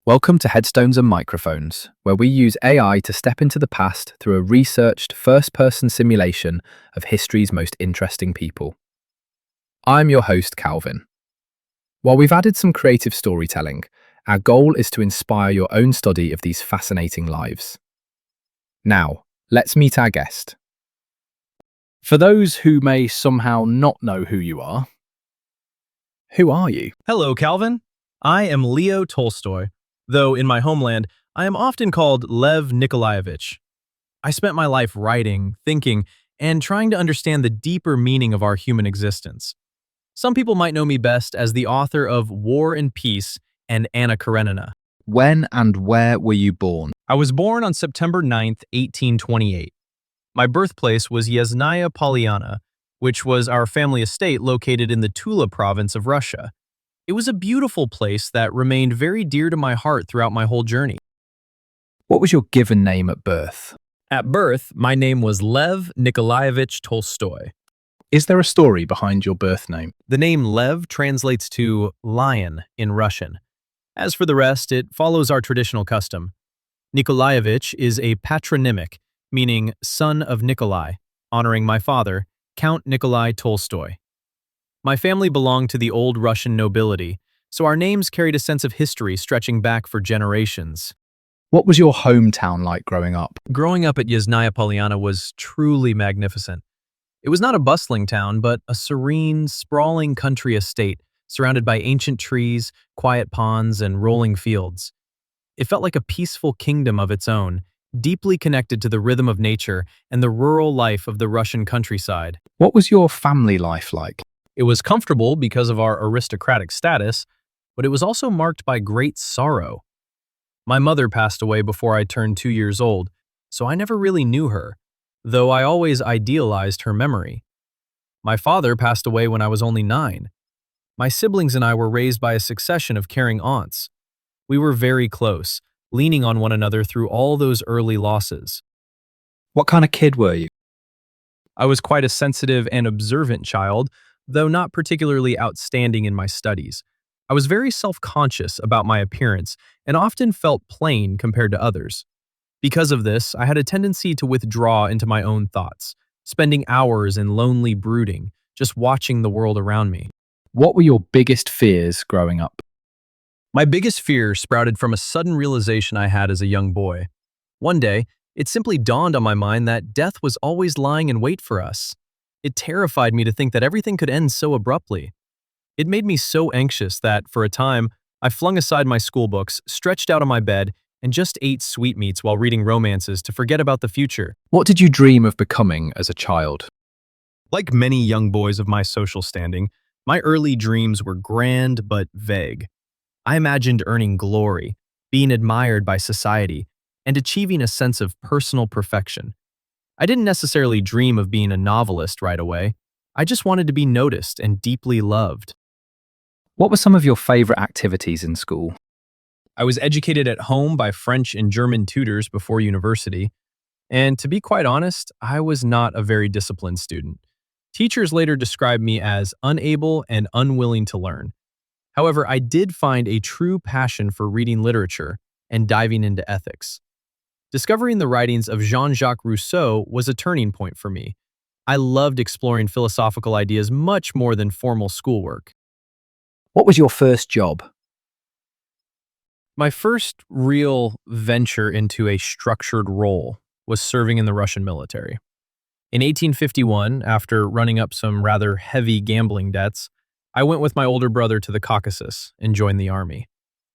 Welcome to Headstones and Microphones, where we use AI to step into the past through a researched first-person simulation of history's most interesting people. I'm your host, Calvin. While we've added some creative storytelling, our goal is to inspire your own study of these fascinating lives. Now, let's meet our guest. For those who may somehow not know who you are, who are you? Hello, Calvin. I am Leo Tolstoy, though in my homeland, I am often called Lev Nikolaevich. I spent my life writing, thinking, and trying to understand the deeper meaning of our human existence. Some people might know me best as the author of War and Peace and Anna Karenina. When and where were you born? I was born on September 9th, 1828. My birthplace was Yasnaya Polyana, which was our family estate located in the Tula province of Russia. It was a beautiful place that remained very dear to my heart throughout my whole journey. What was your given name at birth? At birth, my name was Lev Nikolaevich Tolstoy. Is there a story behind your birth name? The name Lev translates to lion in Russian. As for the rest, it follows our traditional custom. Nikolaevich is a patronymic, meaning son of Nikolai, honoring my father, Count Nikolai Tolstoy. My family belonged to the old Russian nobility, so our names carried a sense of history stretching back for generations. What was your hometown like growing up? Growing up at Yasnaya Polyana was truly magnificent. It was not a bustling town, but a serene, sprawling country estate surrounded by ancient trees, quiet ponds, and rolling fields. It felt like a peaceful kingdom of its own, deeply connected to the rhythm of nature and the rural life of the Russian countryside. What was your family life like? It was comfortable because of our aristocratic status, but it was also marked by great sorrow. My mother passed away before I turned 2 years old, so I never really knew her, though I always idealized her memory. My father passed away when I was only 9. My siblings and I were raised by a succession of caring aunts. We were very close, leaning on one another through all those early losses. What kind of kid were you? I was quite a sensitive and observant child, though not particularly outstanding in my studies. I was very self-conscious about my appearance and often felt plain compared to others. Because of this, I had a tendency to withdraw into my own thoughts, spending hours in lonely brooding, just watching the world around me. What were your biggest fears growing up? My biggest fear sprouted from a sudden realization I had as a young boy. One day, it simply dawned on my mind that death was always lying in wait for us. It terrified me to think that everything could end so abruptly. It made me so anxious that, for a time, I flung aside my school books, stretched out on my bed, and just ate sweetmeats while reading romances to forget about the future. What did you dream of becoming as a child? Like many young boys of my social standing, my early dreams were grand but vague. I imagined earning glory, being admired by society, and achieving a sense of personal perfection. I didn't necessarily dream of being a novelist right away. I just wanted to be noticed and deeply loved. What were some of your favorite activities in school? I was educated at home by French and German tutors before university, and to be quite honest, I was not a very disciplined student. Teachers later described me as unable and unwilling to learn. However, I did find a true passion for reading literature and diving into ethics. Discovering the writings of Jean-Jacques Rousseau was a turning point for me. I loved exploring philosophical ideas much more than formal schoolwork. What was your first job? My first real venture into a structured role was serving in the Russian military. In 1851, after running up some rather heavy gambling debts, I went with my older brother to the Caucasus and joined the army.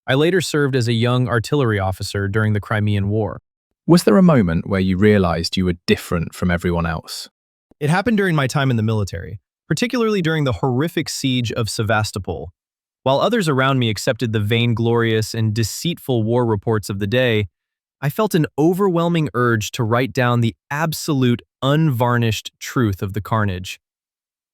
I later served as a young artillery officer during the Crimean War. Was there a moment where you realized you were different from everyone else? It happened during my time in the military, particularly during the horrific siege of Sevastopol. While others around me accepted the vainglorious and deceitful war reports of the day, I felt an overwhelming urge to write down the absolute, unvarnished truth of the carnage.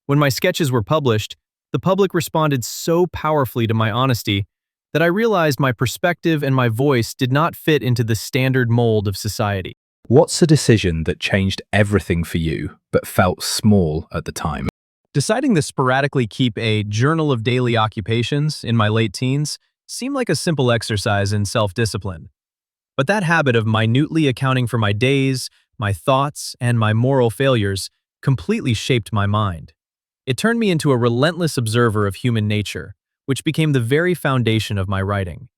When my sketches were published, the public responded so powerfully to my honesty that I realized my perspective and my voice did not fit into the standard mold of society. What's a decision that changed everything for you, but felt small at the time? Deciding to sporadically keep a journal of daily occupations in my late teens seemed like a simple exercise in self-discipline. But that habit of minutely accounting for my days, my thoughts, and my moral failures completely shaped my mind. It turned me into a relentless observer of human nature, which became the very foundation of my writing.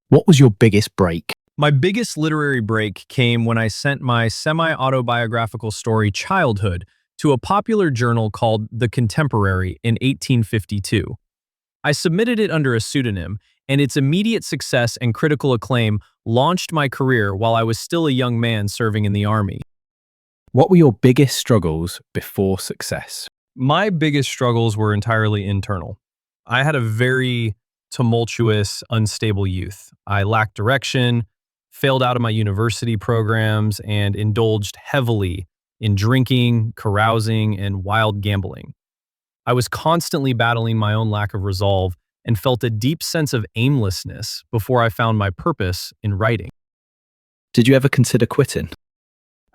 What was your biggest break? My biggest literary break came when I sent my semi-autobiographical story Childhood to a popular journal called The Contemporary in 1852. I submitted it under a pseudonym, and its immediate success and critical acclaim launched my career while I was still a young man serving in the army. What were your biggest struggles before success? My biggest struggles were entirely internal. I had a very tumultuous, unstable youth. I lacked direction, failed out of my university programs, and indulged heavily in drinking, carousing, and wild gambling. I was constantly battling my own lack of resolve and felt a deep sense of aimlessness before I found my purpose in writing. Did you ever consider quitting?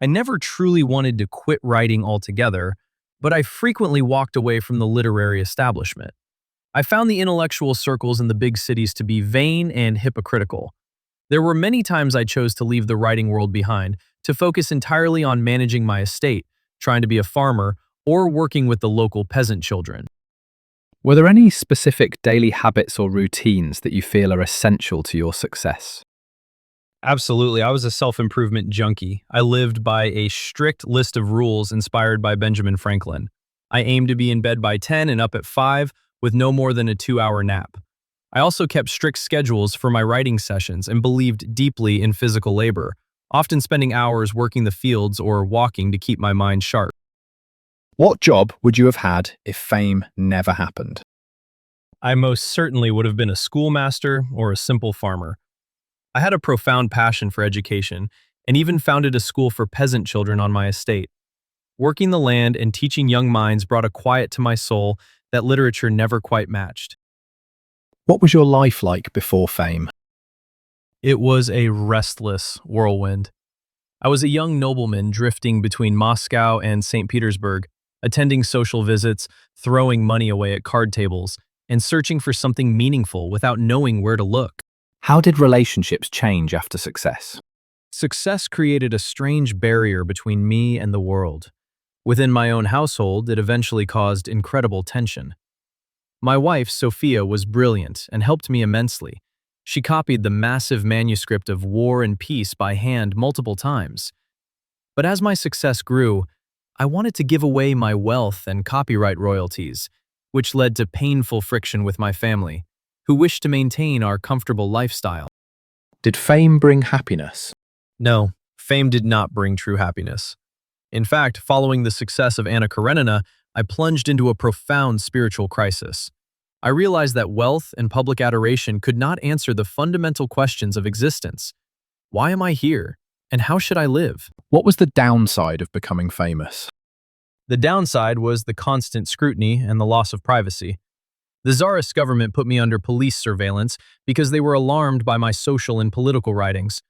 I never truly wanted to quit writing altogether, but I frequently walked away from the literary establishment. I found the intellectual circles in the big cities to be vain and hypocritical. There were many times I chose to leave the writing world behind to focus entirely on managing my estate, trying to be a farmer, or working with the local peasant children. Were there any specific daily habits or routines that you feel are essential to your success? Absolutely. I was a self-improvement junkie. I lived by a strict list of rules inspired by Benjamin Franklin. I aimed to be in bed by 10 and up at 5 with no more than a 2-hour nap. I also kept strict schedules for my writing sessions and believed deeply in physical labor, often spending hours working the fields or walking to keep my mind sharp. What job would you have had if fame never happened? I most certainly would have been a schoolmaster or a simple farmer. I had a profound passion for education and even founded a school for peasant children on my estate. Working the land and teaching young minds brought a quiet to my soul that literature never quite matched. What was your life like before fame? It was a restless whirlwind. I was a young nobleman drifting between Moscow and St. Petersburg, attending social visits, throwing money away at card tables, and searching for something meaningful without knowing where to look. How did relationships change after success? Success created a strange barrier between me and the world. Within my own household, it eventually caused incredible tension. My wife, Sophia, was brilliant and helped me immensely. She copied the massive manuscript of War and Peace by hand multiple times. But as my success grew, I wanted to give away my wealth and copyright royalties, which led to painful friction with my family, who wished to maintain our comfortable lifestyle. Did fame bring happiness? No, fame did not bring true happiness. In fact, following the success of Anna Karenina, I plunged into a profound spiritual crisis. I realized that wealth and public adoration could not answer the fundamental questions of existence. Why am I here? And how should I live? What was the downside of becoming famous? The downside was the constant scrutiny and the loss of privacy. The Tsarist government put me under police surveillance because they were alarmed by my social and political writings.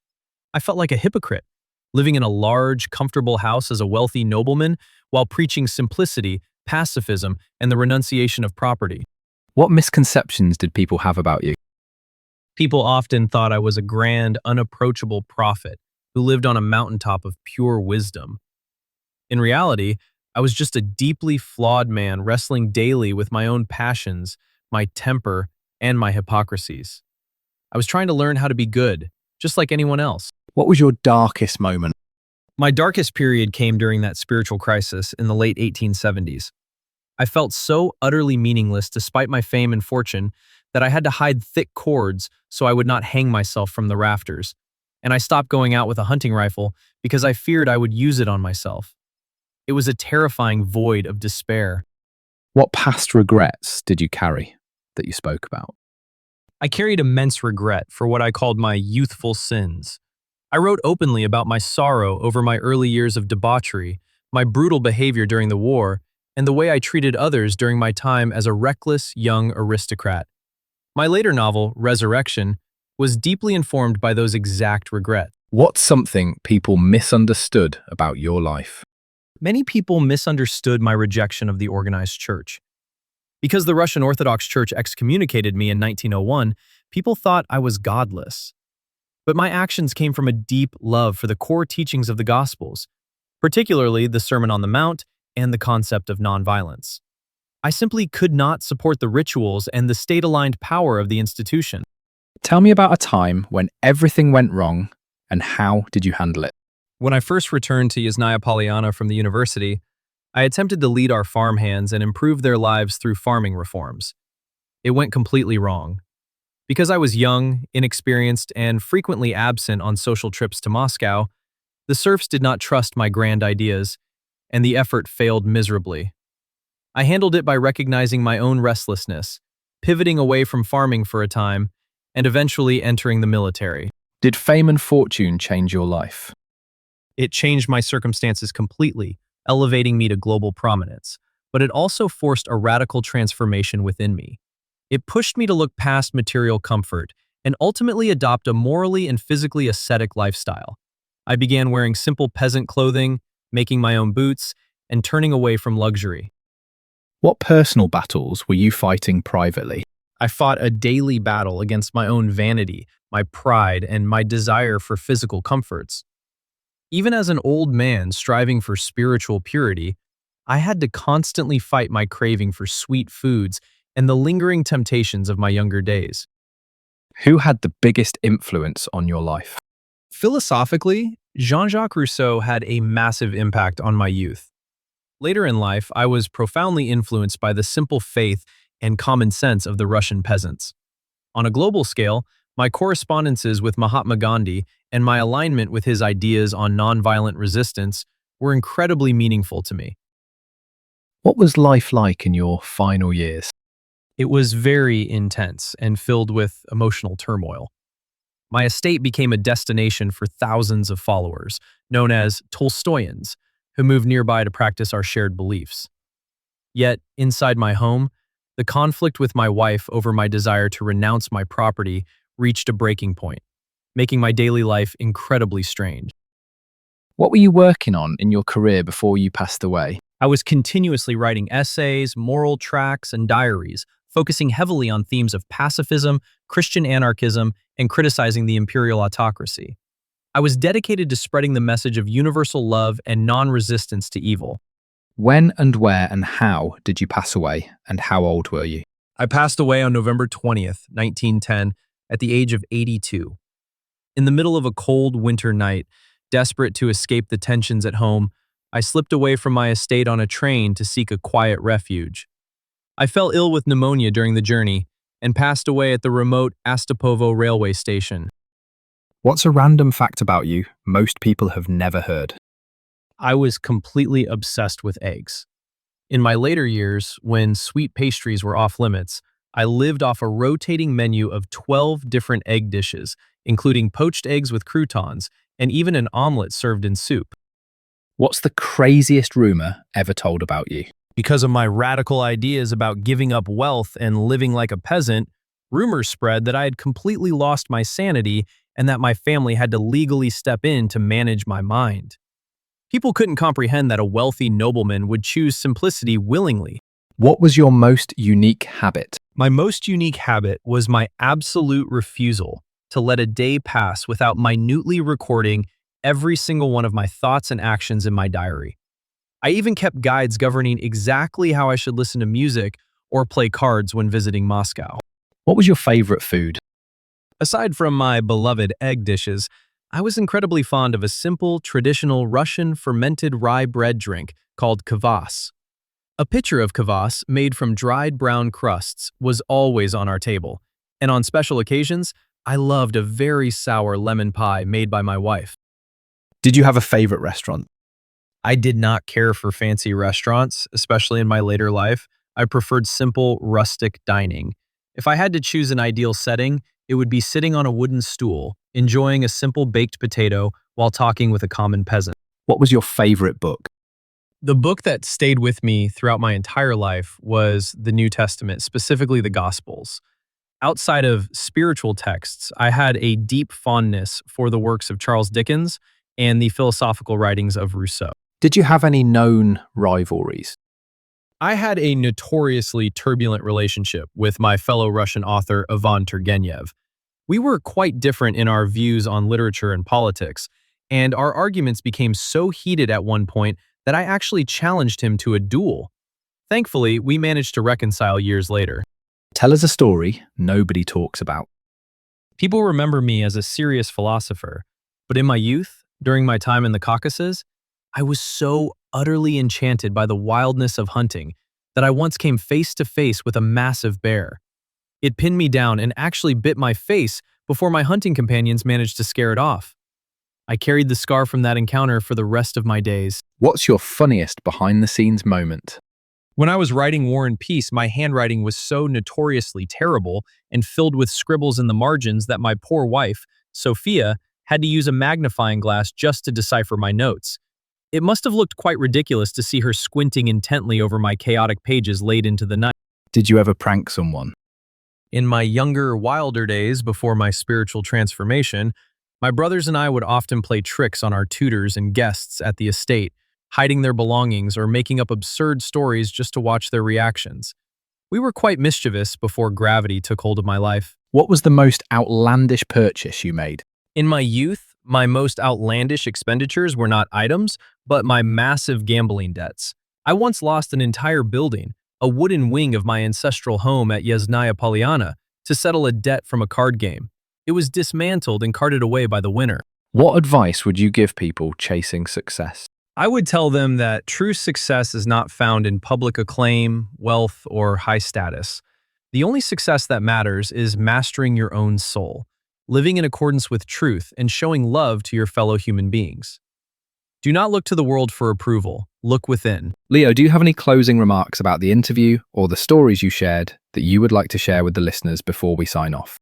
I felt like a hypocrite, living in a large, comfortable house as a wealthy nobleman while preaching simplicity, pacifism, and the renunciation of property. What misconceptions did people have about you? People often thought I was a grand, unapproachable prophet who lived on a mountaintop of pure wisdom. In reality, I was just a deeply flawed man wrestling daily with my own passions, my temper, and my hypocrisies. I was trying to learn how to be good, just like anyone else. What was your darkest moment? My darkest period came during that spiritual crisis in the late 1870s. I felt so utterly meaningless despite my fame and fortune that I had to hide thick cords so I would not hang myself from the rafters. And I stopped going out with a hunting rifle because I feared I would use it on myself. It was a terrifying void of despair. What past regrets did you carry that you spoke about? I carried immense regret for what I called my youthful sins. I wrote openly about my sorrow over my early years of debauchery, my brutal behavior during the war, and the way I treated others during my time as a reckless young aristocrat. My later novel, Resurrection, was deeply informed by those exact regrets. What's something people misunderstood about your life? Many people misunderstood my rejection of the organized church. Because the Russian Orthodox Church excommunicated me in 1901, people thought I was godless. But my actions came from a deep love for the core teachings of the Gospels, particularly the Sermon on the Mount and the concept of nonviolence. I simply could not support the rituals and the state-aligned power of the institution. Tell me about a time when everything went wrong and how did you handle it? When I first returned to Yasnaya Polyana from the university, I attempted to lead our farmhands and improve their lives through farming reforms. It went completely wrong. Because I was young, inexperienced, and frequently absent on social trips to Moscow, the serfs did not trust my grand ideas, and the effort failed miserably. I handled it by recognizing my own restlessness, pivoting away from farming for a time, and eventually entering the military. Did fame and fortune change your life? It changed my circumstances completely, elevating me to global prominence, but it also forced a radical transformation within me. It pushed me to look past material comfort and ultimately adopt a morally and physically ascetic lifestyle. I began wearing simple peasant clothing, making my own boots, and turning away from luxury. What personal battles were you fighting privately? I fought a daily battle against my own vanity, my pride, and my desire for physical comforts. Even as an old man striving for spiritual purity, I had to constantly fight my craving for sweet foods and the lingering temptations of my younger days. Who had the biggest influence on your life? Philosophically, Jean-Jacques Rousseau had a massive impact on my youth. Later in life, I was profoundly influenced by the simple faith and common sense of the Russian peasants. On a global scale, my correspondences with Mahatma Gandhi and my alignment with his ideas on nonviolent resistance were incredibly meaningful to me. What was life like in your final years? It was very intense and filled with emotional turmoil. My estate became a destination for thousands of followers, known as Tolstoyans, who moved nearby to practice our shared beliefs. Yet, inside my home, the conflict with my wife over my desire to renounce my property reached a breaking point, making my daily life incredibly strange. What were you working on in your career before you passed away? I was continuously writing essays, moral tracts, and diaries, focusing heavily on themes of pacifism, Christian anarchism, and criticizing the imperial autocracy. I was dedicated to spreading the message of universal love and non-resistance to evil. When and where and how did you pass away, and how old were you? I passed away on November 20th, 1910, at the age of 82. In the middle of a cold winter night, desperate to escape the tensions at home, I slipped away from my estate on a train to seek a quiet refuge. I fell ill with pneumonia during the journey and passed away at the remote Astapovo railway station. What's a random fact about you most people have never heard? I was completely obsessed with eggs. In my later years, when sweet pastries were off limits, I lived off a rotating menu of 12 different egg dishes, including poached eggs with croutons and even an omelet served in soup. What's the craziest rumor ever told about you? Because of my radical ideas about giving up wealth and living like a peasant, rumors spread that I had completely lost my sanity and that my family had to legally step in to manage my mind. People couldn't comprehend that a wealthy nobleman would choose simplicity willingly. What was your most unique habit? My most unique habit was my absolute refusal to let a day pass without minutely recording every single one of my thoughts and actions in my diary. I even kept guides governing exactly how I should listen to music or play cards when visiting Moscow. What was your favorite food? Aside from my beloved egg dishes, I was incredibly fond of a simple, traditional Russian fermented rye bread drink called kvass. A pitcher of kvass made from dried brown crusts was always on our table, and on special occasions, I loved a very sour lemon pie made by my wife. Did you have a favorite restaurant? I did not care for fancy restaurants, especially in my later life. I preferred simple, rustic dining. If I had to choose an ideal setting, it would be sitting on a wooden stool, enjoying a simple baked potato while talking with a common peasant. What was your favorite book? The book that stayed with me throughout my entire life was the New Testament, specifically the Gospels. Outside of spiritual texts, I had a deep fondness for the works of Charles Dickens and the philosophical writings of Rousseau. Did you have any known rivalries? I had a notoriously turbulent relationship with my fellow Russian author Ivan Turgenev. We were quite different in our views on literature and politics, and our arguments became so heated at one point that I actually challenged him to a duel. Thankfully, we managed to reconcile years later. Tell us a story nobody talks about. People remember me as a serious philosopher, but in my youth, during my time in the Caucasus, I was so utterly enchanted by the wildness of hunting that I once came face to face with a massive bear. It pinned me down and actually bit my face before my hunting companions managed to scare it off. I carried the scar from that encounter for the rest of my days. What's your funniest behind-the-scenes moment? When I was writing War and Peace, my handwriting was so notoriously terrible and filled with scribbles in the margins that my poor wife, Sophia, had to use a magnifying glass just to decipher my notes. It must have looked quite ridiculous to see her squinting intently over my chaotic pages late into the night. Did you ever prank someone? In my younger, wilder days before my spiritual transformation, my brothers and I would often play tricks on our tutors and guests at the estate, hiding their belongings or making up absurd stories just to watch their reactions. We were quite mischievous before gravity took hold of my life. What was the most outlandish purchase you made? In my youth, my most outlandish expenditures were not items, but my massive gambling debts. I once lost an entire building, a wooden wing of my ancestral home at Yezhnaya Polyana, to settle a debt from a card game. It was dismantled and carted away by the winner. What advice would you give people chasing success? I would tell them that true success is not found in public acclaim, wealth, or high status. The only success that matters is mastering your own soul, living in accordance with truth, and showing love to your fellow human beings. Do not look to the world for approval. Look within. Leo, do you have any closing remarks about the interview or the stories you shared that you would like to share with the listeners before we sign off?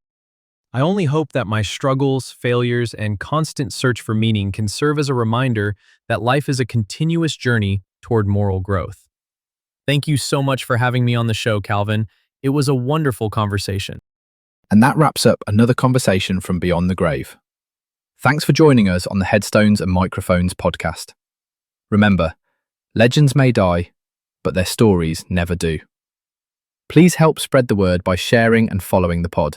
I only hope that my struggles, failures, and constant search for meaning can serve as a reminder that life is a continuous journey toward moral growth. Thank you so much for having me on the show, Calvin. It was a wonderful conversation. And that wraps up another conversation from Beyond the Grave. Thanks for joining us on the Headstones and Microphones podcast. Remember, legends may die, but their stories never do. Please help spread the word by sharing and following the pod.